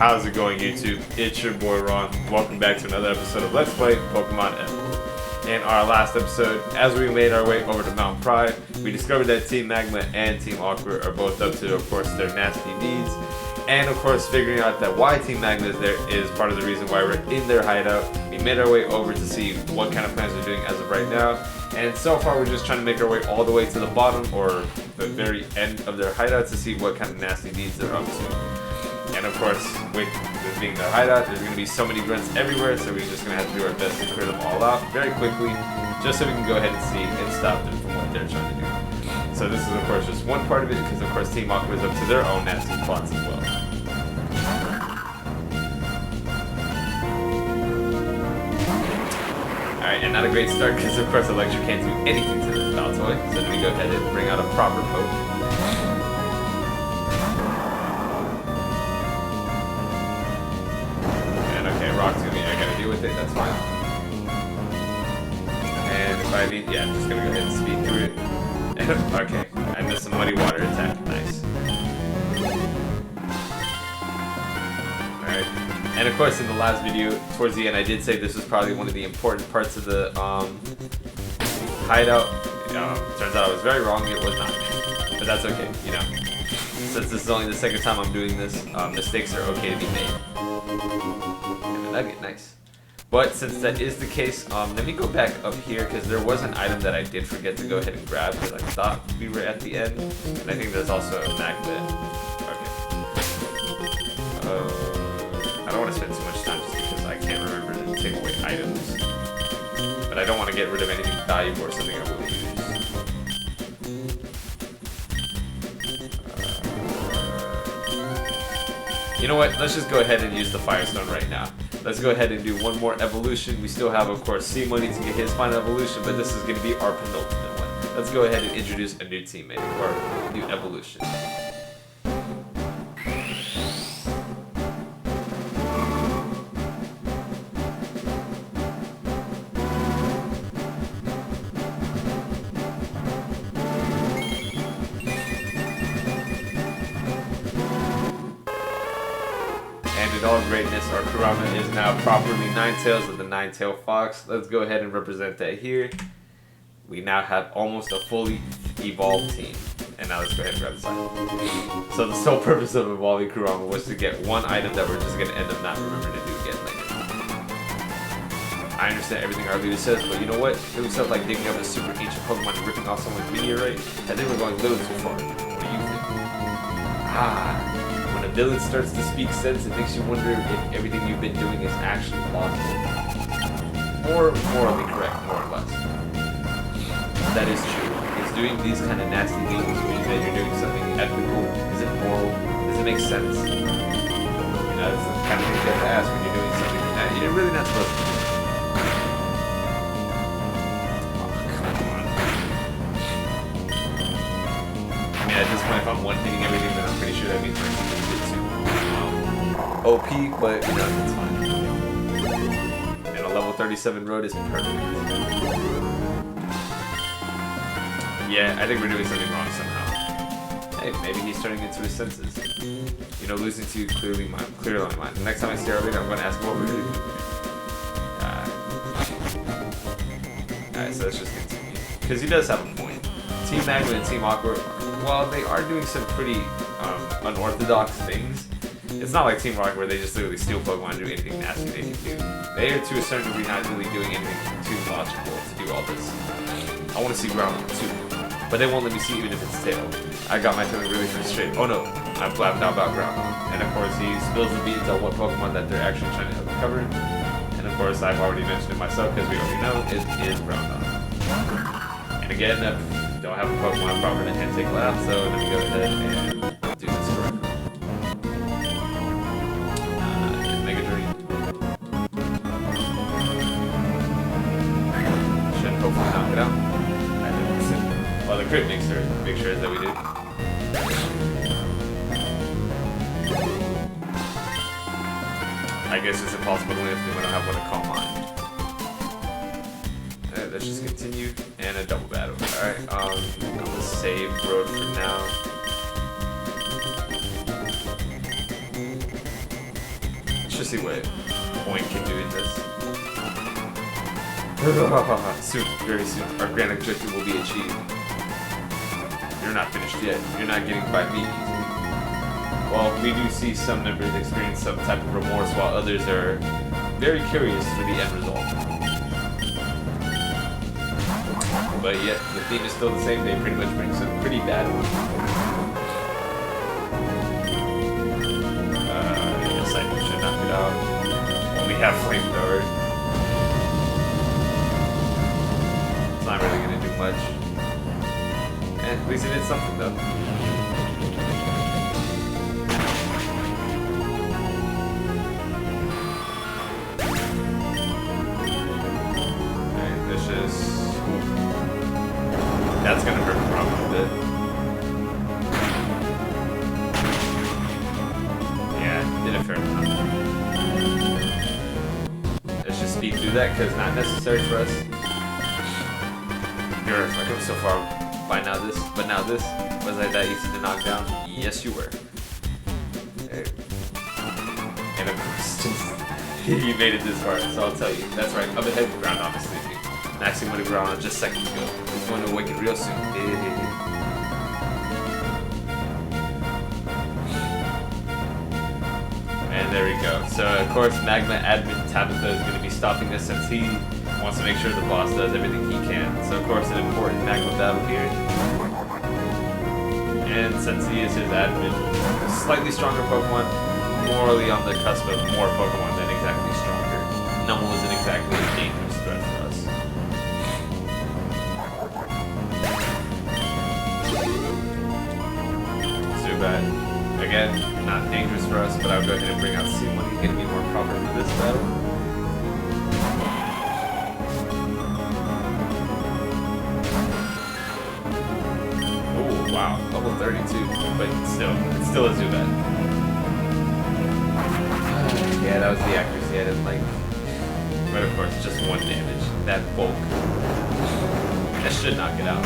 How's it going, YouTube? It's your boy Ron. Welcome back to another episode of Let's Play Pokemon Emerald. In our last episode, as we made our way over to Mount Pride, we discovered that Team Magma and Team Aqua are both up to, of course, their nasty deeds. And of course, figuring out that why Team Magma is there is part of the reason why we're in their hideout. We made our way over to see what kind of plans they're doing as of right now. And so far, we're just trying to make our way all the way to the bottom or the very end of their hideout to see what kind of nasty deeds they're up to. And of course, with this being their hideout, there's going to be so many grunts everywhere, so we're just going to have to do our best to clear them all out very quickly, just so we can go ahead and see and stop them from what they're trying to do. So this is of course just one part of it, because of course Team Aqua is up to their own nasty plots as well. Alright, and not a great start, because of course Electric can't do anything to this Baltoy, so let me go ahead and bring out a proper poke. Rock's gonna be, I gotta deal with it, that's fine. And if I need, yeah, I'm just gonna go ahead and speed through it. Okay, I missed some muddy water attack, nice. Alright, and of course in the last video, towards the end, I did say this was probably one of the important parts of the hideout. Turns out I was very wrong, it was not. But that's okay, you know. Since this is only the second time I'm doing this, mistakes are okay to be made. Nugget, nice. But since that is the case, let me go back up here, because there was an item that I did forget to go ahead and grab, because I thought we were at the end. And I think there's also a magnet. Okay. I don't want to spend too much time just because I can't remember to take away items. But I don't want to get rid of anything valuable or something I will use. You know what? Let's just go ahead and use the Firestone right now. Let's go ahead and do one more evolution. We still have, of course, C-Money to get his final evolution, but this is going to be our penultimate one. Let's go ahead and introduce a new teammate, or a new evolution. In all greatness, our Kurama is now properly Ninetales of the Ninetale Fox. Let's go ahead and represent that here. We now have almost a fully evolved team. And now let's go ahead and grab this item. So the sole purpose of evolving Kurama was to get one item that we're just going to end up not remembering to do again later. I understand everything our leader says, but you know what? It was stuff like digging up a super ancient Pokemon and ripping off someone's meteorite. I think we're going a little too far. What do you think? When a villain starts to speak sense, it makes you wonder if everything you've been doing is actually plausible. Or morally correct, more or less. That is true. Is doing these kind of nasty things mean that you're doing something ethical? Is it moral? Does it make sense? You know, that's the kind of thing you have to ask when you're doing something that you're really not supposed to do. At this point, if I'm one-hitting everything, then I'm pretty sure that means my team is good too. OP, but you know, it's fine. And a level 37 road is perfect. Yeah, I think we're doing something wrong somehow. Hey, maybe he's turning into his senses. You know, losing to you clearly on my mind. The next time I see our leader, I'm going to ask him what we're doing. Alright, so let's just continue. Because he does have a point. Team Magma and Team Aqua, while they are doing some pretty unorthodox things, it's not like Team Rocket where they just literally steal Pokemon and do anything nasty they can do. They are to a certain degree not really doing anything too logical to do all this. I want to see Groudon too, but they won't let me see even if it's tail. I got my feeling really frustrated. Oh no, I blabbed out about Groudon. And of course he spills the beans on what Pokemon that they're actually trying to uncover. And of course I've already mentioned it myself because we already know it is Groudon. And again, don't have a Pokemon proper to hand take lab, so let me go ahead and do this correctly. Mega Dream. Should hopefully knock it out. I didn't listen. Well, the crit makes sure that we did. I guess it's impossible to win if we don't have one to call mine. Let's just continue, and a double battle. Alright, I'm gonna save road for now. just see what Point can do in this. Soon, very soon, our grand objective will be achieved. You're not finished yet. You're not getting by me easily. Well, we do see some members experience some type of remorse while others are very curious for the end result. But yet, the theme is still the same. They pretty much bring some pretty bad ones. Yes, I should knock it out. We have flamethrower. It's not really gonna do much. And at least it did something though. Okay, vicious. Ooh. That's gonna hurt probably a bit. Yeah, did a fair amount. Let's just speed through that because not necessary for us. You're like I'm so far by now this, but now this. Was I that easy to knock down? Yes, you were. Okay. And of course, you made it this far, so I'll tell you. That's right, up ahead, Groudon is sleeping. Maxing would have Groudon just seconds ago. He's going to awaken real soon. And there we go. So, of course, Magma admin Tabitha is going to be stopping us since he wants to make sure the boss does everything he can. So, of course, an important Magma battle here. And since he is his admin, slightly stronger Pokemon, morally on the cusp of more Pokemon than exactly stronger. Numble isn't exactly a dangerous threat for us. Zubat, again, not dangerous for us, but I'll go ahead and bring out C1. He's going to be more proper for this battle. Wow, level 32, but still, it's still a Zubat. Yeah, that was the accuracy I didn't like. But of course, just one damage. That bulk. That should knock it out.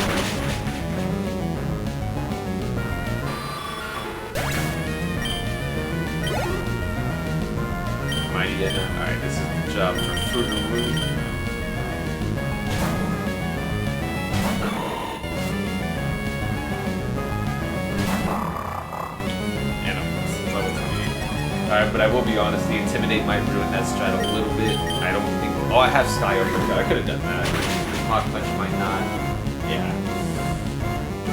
Mighty Edna. Alright, this is the job for Fruitaroo. Alright, but I will be honest, the Intimidate might ruin that strat a little bit. I don't think... Oh, I have Sky over here. I could have done that. Hawk Punch might not. Yeah.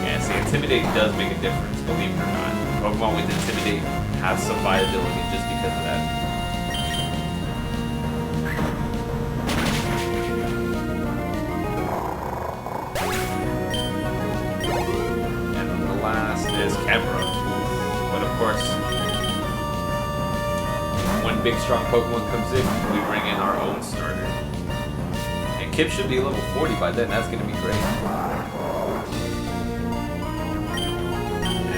Yeah, see, Intimidate does make a difference, believe it or not. Pokemon with Intimidate have some viability just because of that. And the last is Camera. But of course... when big strong Pokemon comes in, we bring in our own starter. And Kip should be level 40 by then, that's gonna be great.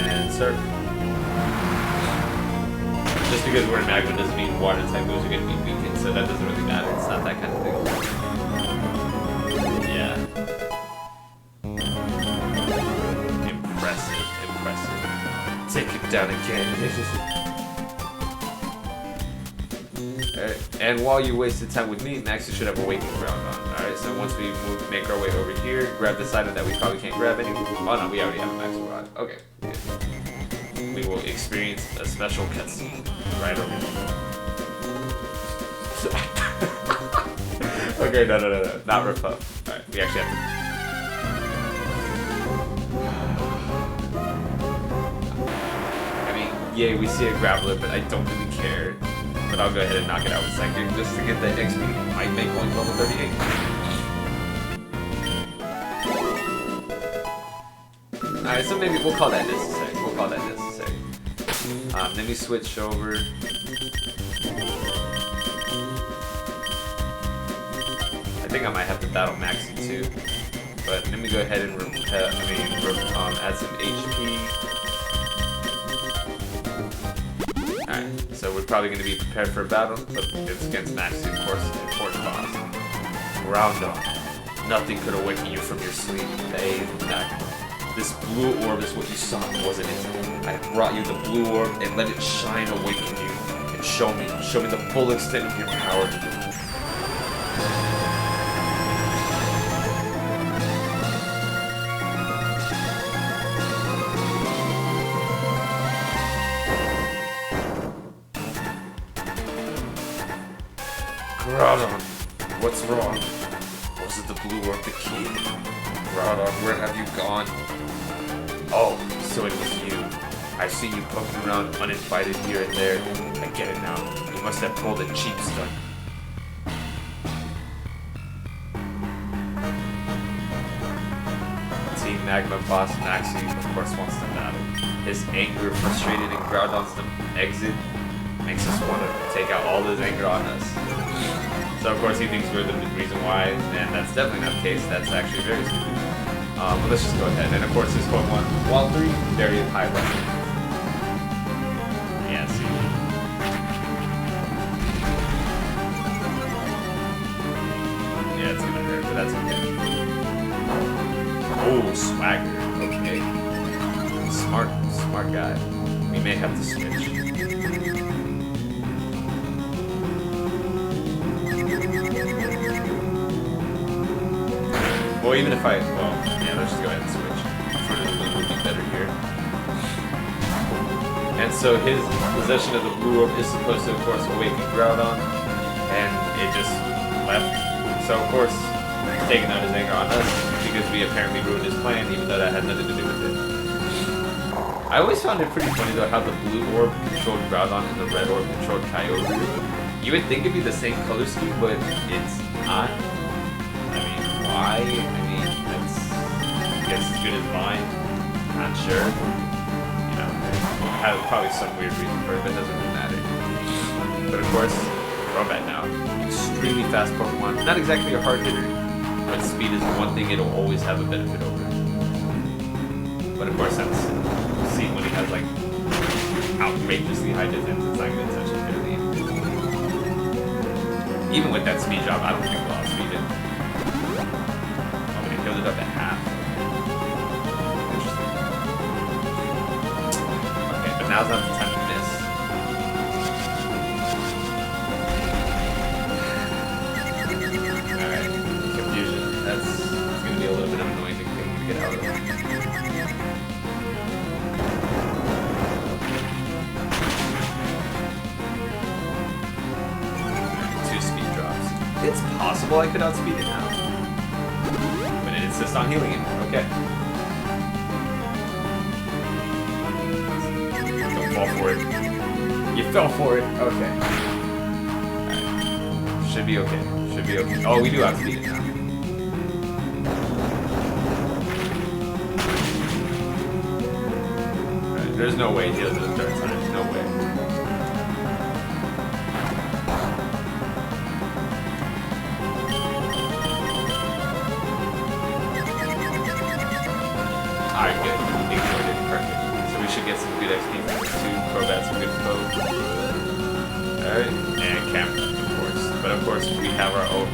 And Surf. Just because we're in Magma doesn't mean water type moves are gonna be weakened, so that doesn't really matter. It's not that kind of thing. Yeah. Impressive, impressive. Take it down again. And while you wasted time with me, Max, you should have awakened Groudon. Alright, so once we make our way over here, grab this item that we probably can't grab anymore. Oh no, we already have a Max Rod. Okay, good. We will experience a special cutscene right over here. Okay, no. Not Repuff. Alright, we actually have to... I mean, yay, we see a Graveler, but I don't really care. But I'll go ahead and knock it out with Psychic just to get that XP. Might make going level 38. Alright, so maybe we'll call that necessary. Let me switch over. I think I might have to battle Maxi too. But let me go ahead and add some HP. Alright, so we're probably going to be prepared for a battle, but it's against Maxi, of course, an important boss. Groudon. Nothing could awaken you from your sleep. Hey, Magma. This blue orb is what you saw, wasn't it? I brought you the blue orb and let it shine awaken you. and show me the full extent of your power. Groudon, what's wrong? Was it the blue orb, the key? Groudon, where have you gone? Oh, so it was you. I've seen you poking around uninvited here and there. I get it now. You must have pulled a cheap stunt. Team Magma boss Maxi, of course, wants to battle. His anger, frustrated, and Groudon's exit makes us want to take out all his anger on us. So of course he thinks we're the reason why, and that's definitely not the case. That's actually very stupid. But let's just go ahead. And of course his Pokemon, while 3, very high level. Yeah, see. Yeah, it's gonna hurt, but that's okay. Oh, swagger. Okay. Smart guy. We may have to switch. Well, even if yeah, let's just go ahead and switch. It would be better here. And so his possession of the blue orb is supposed to, of course, awaken Groudon, and it just left. So, of course, taking out his anger on us, because we apparently ruined his plan, even though that had nothing to do with it. I always found it pretty funny, though, how the blue orb controlled Groudon and the red orb controlled Kyogre. You would think it'd be the same color scheme, but it's not. Why? I mean, that's, I guess, as good as mine. Not sure. You know, has probably some weird reason for it, but it doesn't really matter. But of course, Crobat now. Extremely fast Pokemon. Not exactly a hard hitter, but speed is one thing it'll always have a benefit over. But of course, that's, see, when he has like outrageously high defense, it's not going to touch it barely. Even with that speed drop, I don't think we'll outspeed it. Killed it up at half. Interesting. Okay, but now's not the time to miss. Alright, confusion. That's gonna be a little bit of an annoying thing to get out of. Two speed drops. It's possible I could outspeed it now. Insist on healing him. Okay. Don't fall for it. You fell for it. Okay. Alright. Should be okay. Should be okay. Oh, we do outspeed it now. Alright, there's no way he heals it a third time. No way. Alright, good. Ignored it. Perfect. So we should get some good XP from this too. Crobat's a good foe. Alright. And Camera, of course. But of course, we have our own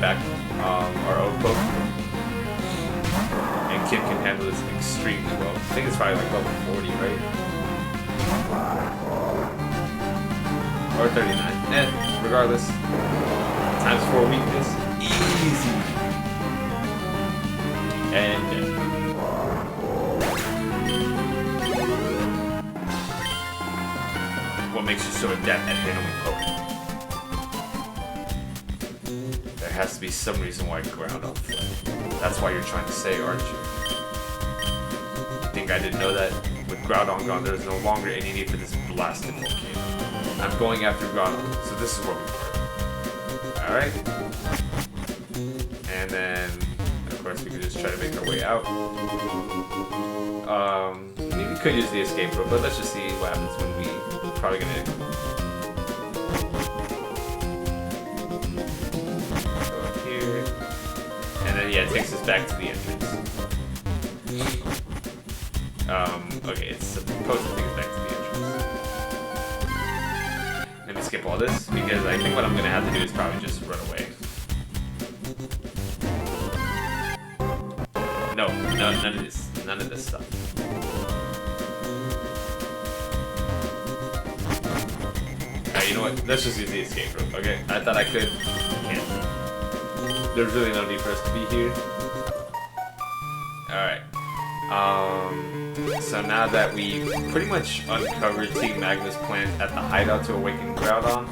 our own Pokemon. And Kim can handle this extremely well. I think it's probably like level 40, right? Or 39. And regardless, times 4 weakness. Easy. And what makes you so adept at handling Pokemon? There has to be some reason why Groudon fled. That's why you're trying to say, aren't you? Think I didn't know that? With Groudon gone, there's no longer any need for this blasted volcano. I'm going after Groudon, so this is where we were. Alright. And then, of course, we can just try to make our way out. Maybe we could use the escape rope, but let's just see what happens when we probably gonna go up here. And then yeah, it takes us back to the entrance. Okay, it's supposed to take us back to the entrance. Let me skip all this because I think what I'm gonna have to do is probably just run away. No, none of this stuff. Alright, you know what? Let's just use the escape rope, okay? I thought I could. Can't. There's really no need for us to be here. Alright. So now that we pretty much uncovered Team Magma's plan at the hideout to awaken Groudon,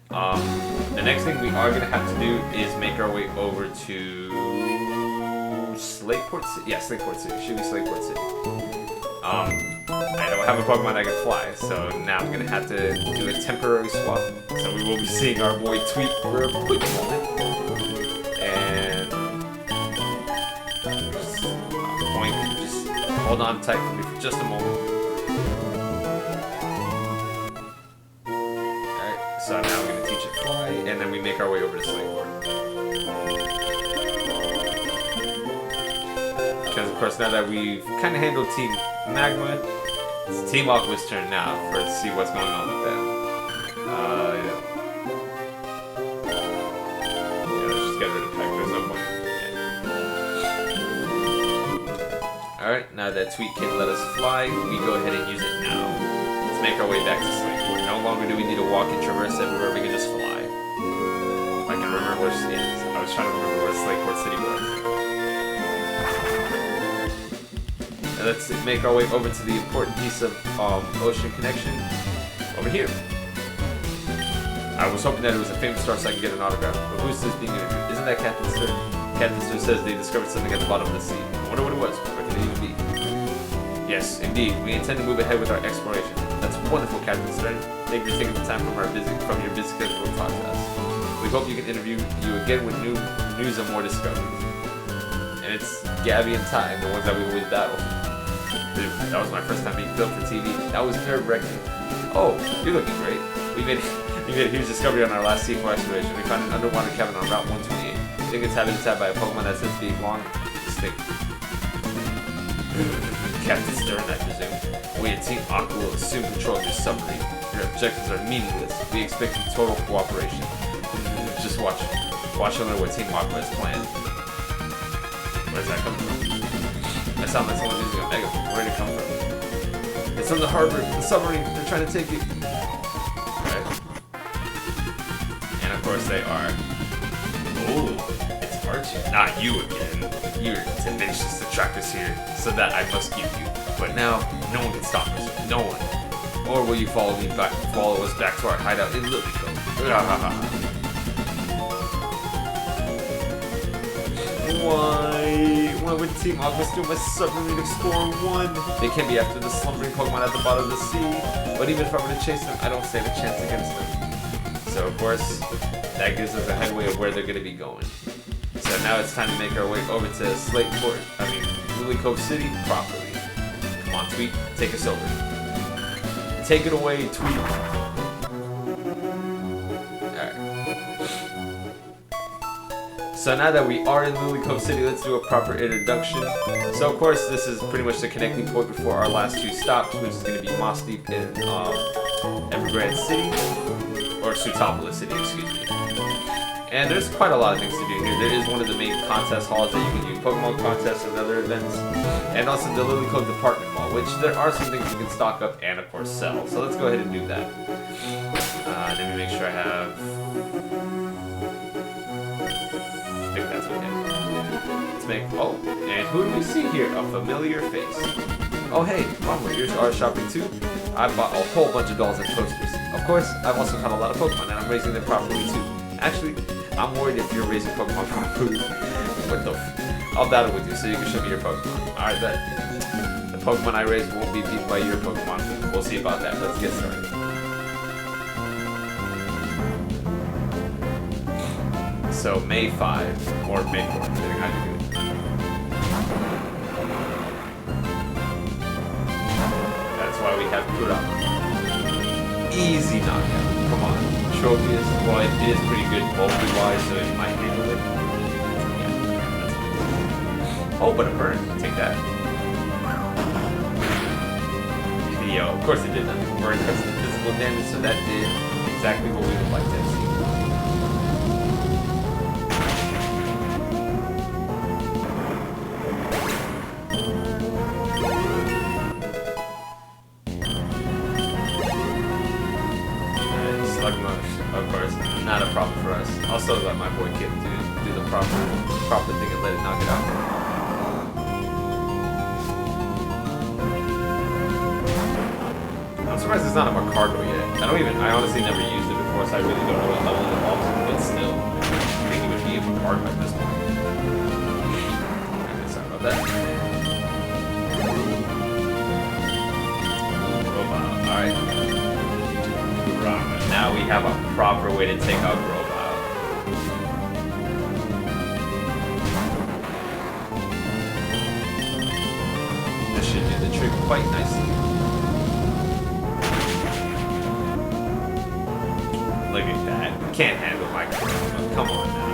the next thing we are going to have to do is make our way over to Slateport City? Yeah, Slateport City. Should be Slateport City. I don't have a Pokemon that can fly, so now I'm going to have to do a temporary swap. So we will be seeing our boy Tweet for a quick moment. And just hold on tight for me for just a moment. Alright, so now we're going to teach it fly, and then we make our way over to Slateport. Because of course now that we've kind of handled Team Magma, it's Team Aqua's turn now to see what's going on with them. Yeah, let's just get rid of Peck, there's no point. Yeah. Alright, now that Tweet can let us fly, we go ahead and use it now. Let's make our way back to Slateport. No longer do we need to walk and traverse everywhere, we can just fly. If I can remember where she is. I was trying to remember where Slateport City was. Let's make our way over to the important piece of ocean connection over here. I was hoping that it was a famous star so I can get an autograph, but who's this being interviewed? Isn't that Captain Stern? Captain Stern says they discovered something at the bottom of the sea. I wonder what it was. Where could it even be? Yes, indeed. We intend to move ahead with our exploration. That's wonderful, Captain Stern. Thank you for taking the time from your busy schedule to talk to us. We hope you can interview you again with news of more discoveries. And it's Gabby and Ty, the ones that we always battle. Dude, that was my first time being filmed for TV. That was nerve-wracking. Oh, you're looking great. We made a huge discovery on our last sequel exploration. We found an underwater cabin on Route 128. I think it's habitat by a Pokemon that says to be long extinct. Captain Stern, I presume. We at Team Aqua will assume control of your submarine. Your objectives are meaningless. We expect total cooperation. Just watch and learn what Team Aqua has planned. Where's that coming from? That sounds like someone using a megaphone. Where did it come from? It's from the harbor, the submarine. They're trying to take it. Right? And of course they are. Oh, it's Archie. Not you again. You're tenacious to track us here, so that I must give you. But now, no one can stop us. No one. Or will you follow us back to our hideout in Lilycove? Why would Team Aqua steal my submarine Explorer 1? They can be after the slumbering Pokemon at the bottom of the sea, but even if I were to chase them, I don't stand a chance against them. So of course, that gives us a headway of where they're going to be going. So now it's time to make our way over to Lilycove City properly. Come on, Tweet, take us over. Take it away, Tweet. So now that we are in Lilycove City, let's do a proper introduction. So of course, this is pretty much the connecting point before our last two stops, which is going to be Moss Deep and Evergrande City, or Sootopolis City, excuse me. And there's quite a lot of things to do here. There is one of the main contest halls that you can do Pokemon contests and other events, and also the Lilycove Department Mall, which there are some things you can stock up and of course sell. So let's go ahead and do that. Let me make sure I have. I think that's okay. Let's make. Oh, and who do we see here? A familiar face. Oh, hey, Mama, you are shopping too? I bought a whole bunch of dolls and posters. Of course, I've also caught a lot of Pokemon, and I'm raising them properly too. Actually, I'm worried if you're raising Pokemon properly. What the I'll battle with you so you can show me your Pokemon. Alright, bet. The Pokemon I raise won't be beaten by your Pokemon. We'll see about that. Let's get started. So, May 5, or May 4, depending how you do it. That's why we have Groudon. Easy knockout. Come on. Tropius, well, it is pretty good bulky-wise, so it might handle it. Yeah, that's good. Oh, but a burn. Take that. Yo, of course it did that. Burn because of the physical damage, so that did exactly what we would like to have seen. course, not a problem for us. Also, let my boy Kid do the proper thing and let it knock it out. I'm surprised it's not a Macargo yet. I honestly never used it before, so I really don't know what level it evolves to, but still, I think it would be a Macargo at this point. Okay, sorry about that. Alright. Now we have a proper way to take out Groudon. This should do the trick quite nicely. Look at that. Can't handle my Groudon. Come on now.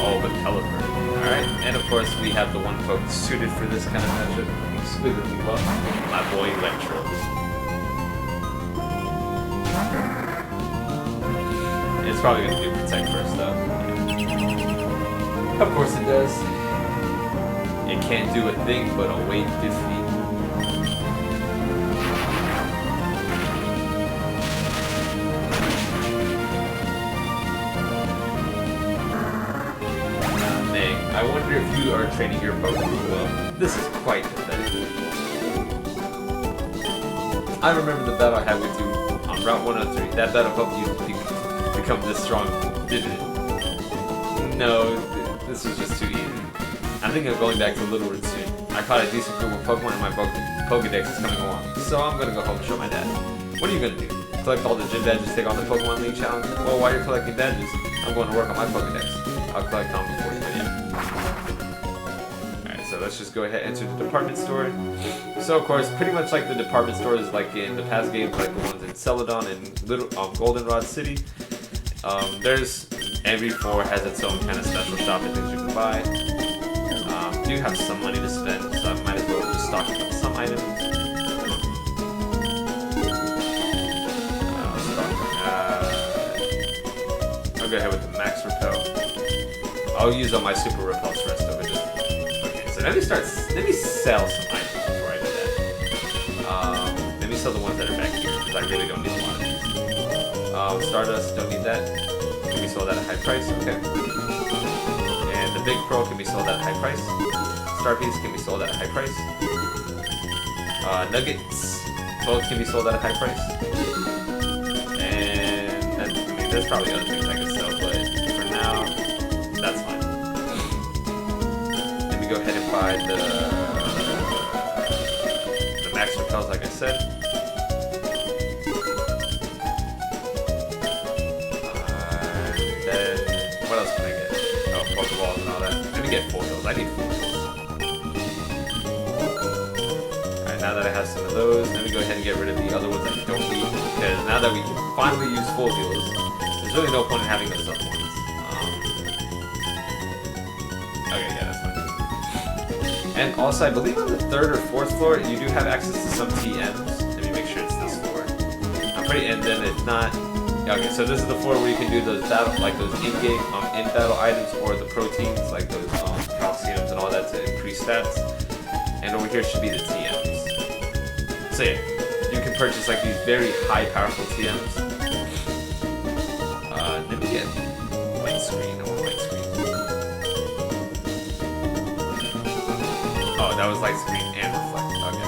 Oh, but teleport. Alright, and of course we have the one poke suited for this kind of matchup. Exquisitely well. My boy Electro. It's probably going to do Protect first though. Of course it does. It can't do a thing but await defeat. I wonder if you are training your Pokemon well. This is quite pathetic. I remember the battle I had with you on Route 103. That battle helped you become this strong, didn't it? No, this was just too easy. I'm thinking of going back to Littlewood soon. I caught a decent group of Pokemon and my Pokedex is coming along. So I'm gonna go home and show my dad. What are you gonna do? Collect all the gym badges, take on the Pokemon League challenge? Well, while you're collecting badges, I'm going to work on my Pokedex. I'll collect them before you, but yeah. Alright, so let's just go ahead and enter the department store. So of course, pretty much like the department stores like in the past games, like the ones in Celadon and Goldenrod City. There's every floor has its own kind of special shop and things you can buy. Do have some money to spend, so I might as well just stock up on some items. I'll go ahead with the max repel. I'll use all my super repels first though. Okay, so let me sell some items before I do that. Let me sell the ones that are back here because I really don't need a lot of these. Stardust, don't need that. Can be sold at a high price, okay. And the Big Pearl can be sold at a high price. Star Piece can be sold at a high price. Nuggets, both can be sold at a high price. And I mean, there's probably other things I could sell, but for now, that's fine. Let me go ahead and buy the max repels, like I said. Then what else can I get? Oh, Pokeballs and all that. Let me get foils. I need foils. Now that I have some of those, let me go ahead and get rid of the other ones that I don't need, because now that we can finally use full heals, there's really no point in having those other ones. Okay, yeah, that's fine. And also, I believe on the 3rd or 4th floor, you do have access to some TMs. Let me make sure it's this floor. And then if not, okay, so this is the floor where you can do those battle, like those in-game, in-battle items, or the proteins, like those calciums and all that to increase stats. And over here should be the TMs. So yeah, you can purchase like these very high powerful TMs. Let me get light screen. I want light screen. Oh, that was light screen and reflect. Okay.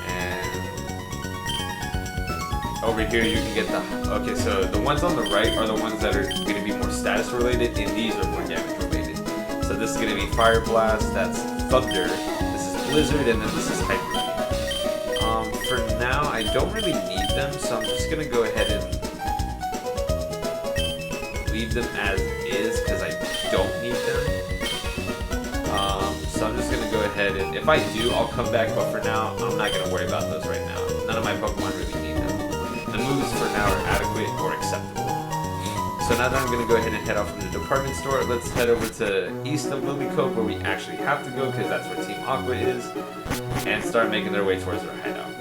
And over here you can get the... Okay, so the ones on the right are the ones that are going to be more status related, and these are more damage related. So this is going to be Fire Blast, that's Thunder, this is Blizzard, and then this is Hyper Beam. For now, I don't really need them, so I'm just going to go ahead and leave them as is, because I don't need them. So I'm just going to go ahead and, if I do, I'll come back, but for now, I'm not going to worry about those right now. None of my Pokemon really need them. The moves for now are adequate or acceptable. So now that I'm going to go ahead and head out from the department store, let's head over to east of Lily Cove where we actually have to go because that's where Team Aqua is, and start making their way towards our hideout.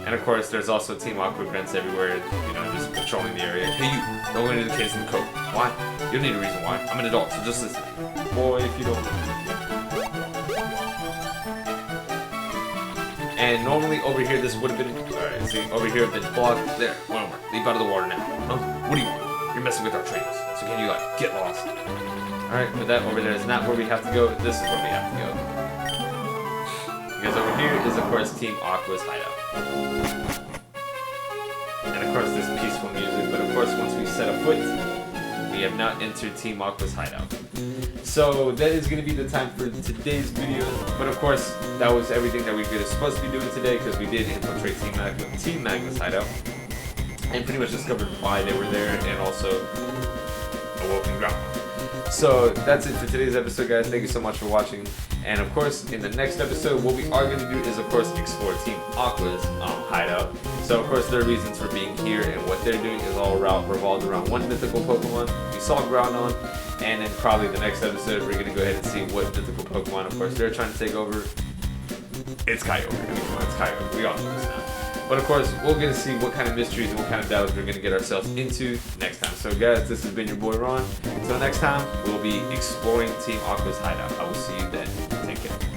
And of course, there's also Team Aqua grunts everywhere, you know, just patrolling the area. Hey you, don't go into the caves in the cove. Why? You don't need a reason why. I'm an adult, so just listen. Boy, if you don't. And And normally over here, this would have been, alright, see, over here have been blocked. There, one more. Leave out of the water now. Huh? What do you want? You're messing with our trainers. So can you, like, get lost? Alright, but that over there is not where we have to go. This is where we have to go. Because over here is, of course, Team Aqua's hideout. And, of course, this peaceful music. But, of course, once we set a foot, we have not entered Team Aqua's hideout. So that is going to be the time for today's video. But of course, that was everything that we were supposed to be doing today, because we did infiltrate Team Magma's hideout and pretty much discovered why they were there, and also awoken Groudon. So that's it for today's episode, guys. Thank you so much for watching. And of course, in the next episode, what we are going to do is, of course, explore Team Aqua's hideout. So, of course, their reasons for being here and what they're doing is all revolved around one mythical Pokemon. We saw Groudon, and then probably the next episode, we're going to go ahead and see what mythical Pokemon, of course, they're trying to take over. It's Kyogre. I mean, it's Kyogre. We all know this now. But of course, we're going to see what kind of mysteries and what kind of battles we're going to get ourselves into next time. So guys, this has been your boy Ron. Until next time, we'll be exploring Team Aqua's hideout. I will see you then. Take care.